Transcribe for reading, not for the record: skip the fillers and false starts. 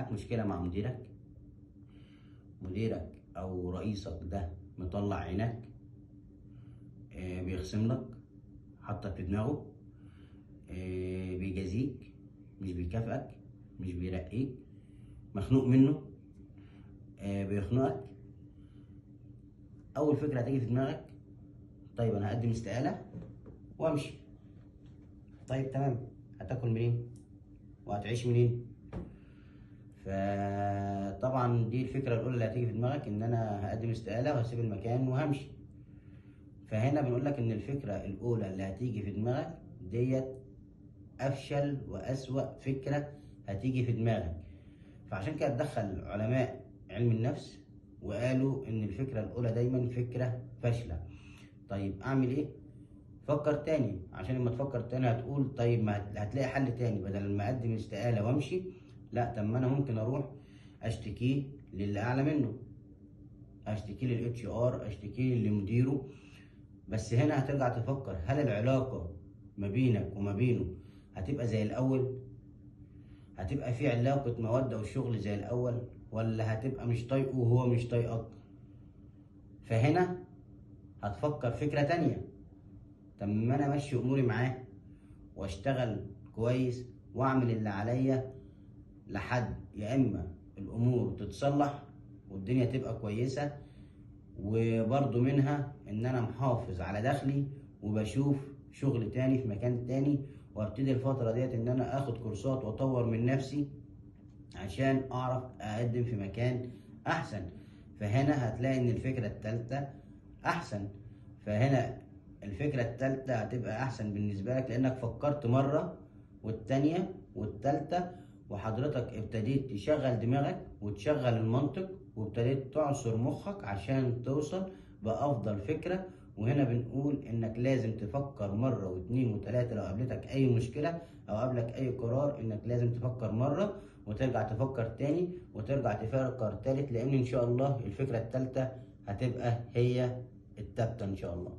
معاك مشكلة مع مديرك او رئيسك ده مطلع عينك، بيخصم لك، حطك في دماغه، بيجازيك، مش بيكافئك، مش بيرقيك، مخنوق منه، بيخنقك. اول فكرة هتيجي في دماغك طيب انا هقدم استقالة وامشي. طيب تمام، هتاكل منين وهتعيش منين؟ فطبعا دي الفكرة الأولى اللي هتيجي في دماغك، إن أنا هقدم استقالة وهسيب المكان وهمشي. فهنا بنقول لك إن الفكرة الأولى اللي هتيجي في دماغك ديت أفشل وأسوأ فكرة هتيجي في دماغك. فعشان كده تدخل علماء علم النفس وقالوا إن الفكرة الأولى دايما فكرة فاشلة. طيب أعمل إيه؟ فكر تاني، عشان لما تفكر تاني هتقول طيب ما هتلاقي حل تاني، بدل ما اقدم استقالة وامشي، لا طب ما انا ممكن اروح اشتكيه للي اعلى منه، اشتكيه للاتش ار، اشتكيه لمديره. بس هنا هترجع تفكر، هل العلاقة ما بينك وما بينه هتبقى زي الاول؟ هتبقى في علاقة مودة والشغل زي الاول، ولا هتبقى مش طايقه وهو مش طايقك؟ فهنا هتفكر فكرة تانية، طب ما انا امشي اموري معاه واشتغل كويس واعمل اللي عليا لحد يا اما الامور تتصلح والدنيا تبقى كويسة، وبرضو منها ان انا محافظ على دخلي وبشوف شغل تاني في مكان تاني، وابتدي الفترة ديت ان انا اخد كورسات واطور من نفسي عشان اعرف اقدم في مكان احسن. فهنا هتلاقي ان الفكرة التالتة احسن. فهنا الفكرة التالتة هتبقى احسن بالنسبة لك، لانك فكرت مرة والتانية والتالتة، وحضرتك ابتديت تشغل دماغك وتشغل المنطق وابتديت تعصر مخك عشان توصل بأفضل فكرة. وهنا بنقول انك لازم تفكر مرة واثنين وثلاثة، لو قابلتك اي مشكلة او قابلك اي قرار انك لازم تفكر مرة وترجع تفكر تاني وترجع تفكر تالت، لان ان شاء الله الفكرة التالتة هتبقى هي التالتة ان شاء الله.